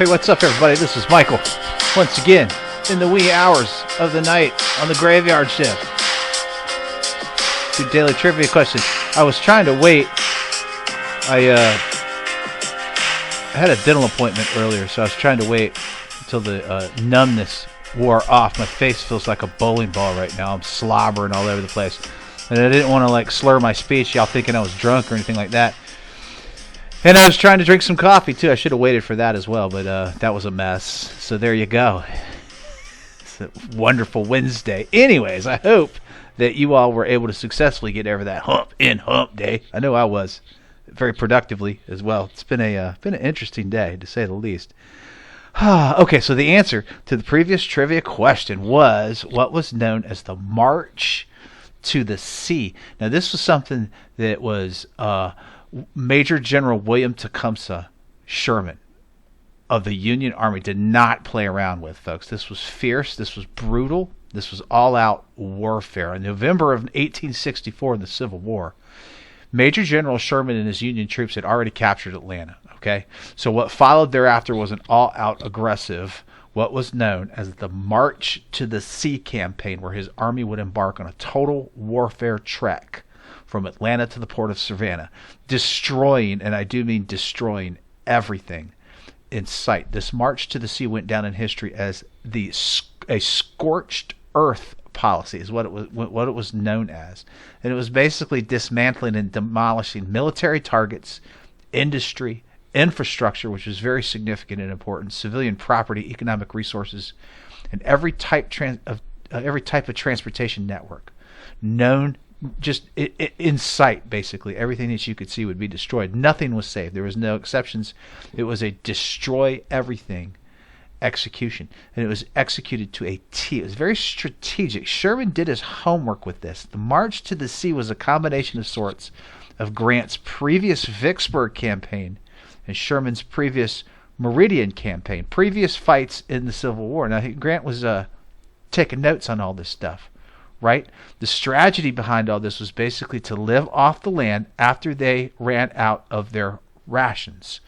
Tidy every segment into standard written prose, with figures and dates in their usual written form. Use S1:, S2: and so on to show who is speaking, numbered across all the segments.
S1: Hey, what's up, everybody? This is Michael. Once again, in the wee hours of the night on the graveyard shift. Two daily trivia questions. I was trying to wait. I had a dental appointment earlier, so I was trying to wait until the numbness wore off. My face feels like a bowling ball right now. I'm slobbering all over the place. And I didn't want to slur my speech, y'all thinking I was drunk or anything like that. And I was trying to drink some coffee, too. I should have waited for that as well, but that was a mess. So there you go. It's a wonderful Wednesday. Anyways, I hope that you all were able to successfully get over that hump day. I know I was. Very productively as well. It's been an interesting day, to say the least. Okay, so the answer to the previous trivia question was what was known as the March to the Sea. Now, this was something that was... Major General William Tecumseh Sherman of the Union Army did not play around with, folks. This was fierce. This was brutal. This was all-out warfare. In November of 1864, in the Civil War, Major General Sherman and his Union troops had already captured Atlanta. Okay, so what followed thereafter was an all-out aggressive, what was known as the March to the Sea campaign, where his army would embark on a total warfare trek from Atlanta to the port of Savannah, destroying, and I do mean destroying, everything in sight. This March to the Sea went down in history as a scorched earth policy, is what it was known as. And it was basically dismantling and demolishing military targets, industry, infrastructure, which was very significant and important, civilian property, economic resources, and every type of transportation network known. Just in sight, basically. Everything that you could see would be destroyed. Nothing was saved. There was no exceptions. It was a destroy everything execution. And it was executed to a T. It was very strategic. Sherman did his homework with this. The March to the Sea was a combination of sorts of Grant's previous Vicksburg campaign and Sherman's previous Meridian campaign. Previous fights in the Civil War. Now, Grant was taking notes on all this stuff. Right? The strategy behind all this was basically to live off the land after they ran out of their rations.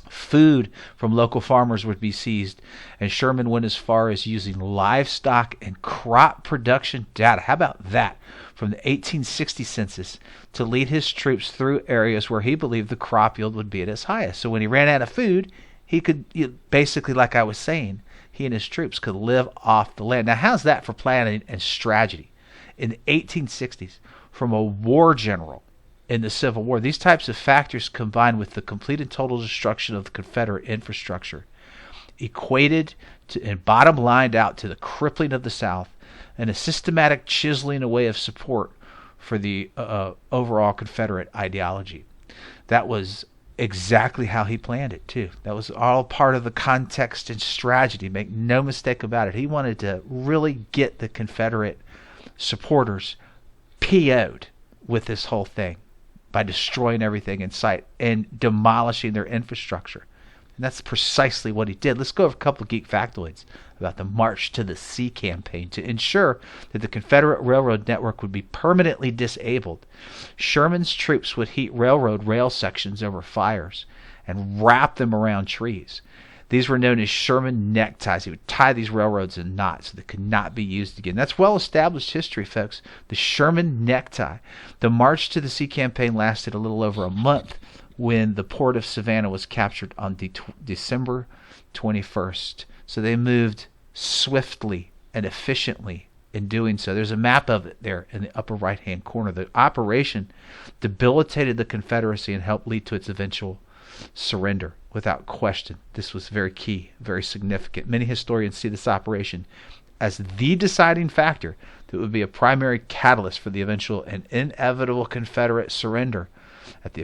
S1: Food from local farmers would be seized, and Sherman went as far as using livestock and crop production data. How about that? From the 1860 census to lead his troops through areas where he believed the crop yield would be at its highest. So when he ran out of food, he could basically, like I was saying, he and his troops could live off the land. Now, how's that for planning and strategy? In the 1860s, from a war general in the Civil War, these types of factors combined with the complete and total destruction of the Confederate infrastructure equated to and bottom lined out to the crippling of the South and a systematic chiseling away of support for the overall Confederate ideology. That was exactly how he planned it, too. That was all part of the context and strategy. Make no mistake about it. He wanted to really get the Confederate supporters PO'd with this whole thing by destroying everything in sight and demolishing their infrastructure. And that's precisely what he did. Let's go over a couple of geek factoids about the March to the Sea campaign. To ensure that the Confederate railroad network would be permanently disabled, Sherman's troops would heat railroad rail sections over fires and wrap them around trees. These were known as Sherman neckties. He would tie these railroads in knots so they could not be used again. That's well-established history, folks. The Sherman necktie. The March to the Sea campaign lasted a little over a month when the port of Savannah was captured on December 21st. So they moved swiftly and efficiently in doing so. There's a map of it there in the upper right-hand corner. The operation debilitated the Confederacy and helped lead to its eventual surrender. Without question, this was very key, very significant. Many historians see this operation as the deciding factor that would be a primary catalyst for the eventual and inevitable Confederate surrender at the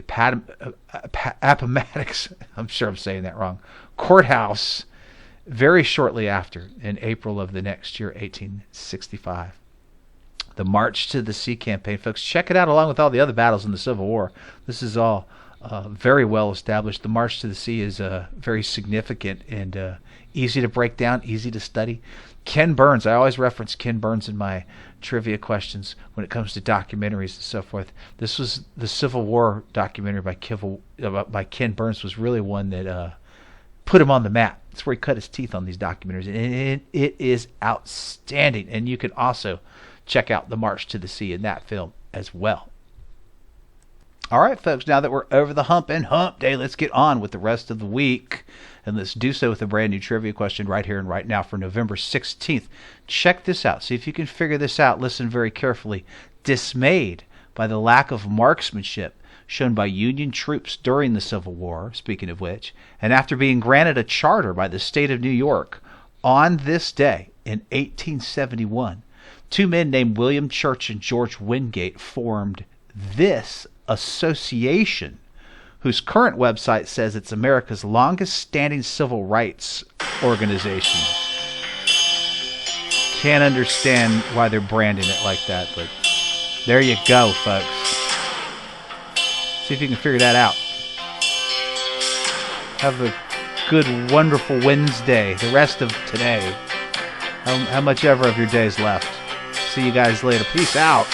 S1: Appomattox, I'm sure I'm saying that wrong, courthouse very shortly after, in April of the next year, 1865. The March to the Sea campaign, folks, check it out along with all the other battles in the Civil War. This is all very well established. The March to the Sea is very significant and easy to break down, easy to study. Ken Burns, I always reference Ken Burns in my trivia questions when it comes to documentaries and so forth. This was the Civil War documentary by Ken Burns was really one that put him on the map. That's where he cut his teeth on these documentaries. And it is outstanding. And you can also check out The March to the Sea in that film as well. All right, folks, now that we're over the hump and hump day, let's get on with the rest of the week. And let's do so with a brand new trivia question right here and right now for November 16th. Check this out. See if you can figure this out. Listen very carefully. Dismayed by the lack of marksmanship shown by Union troops during the Civil War, speaking of which, and after being granted a charter by the state of New York, on this day in 1871, two men named William Church and George Wingate formed this association, whose current website says it's America's longest-standing civil rights organization. Can't understand why they're branding it like that, but there you go, folks. See if you can figure that out. Have a good, wonderful Wednesday, the rest of today. How much ever of your day's left. See you guys later. Peace out.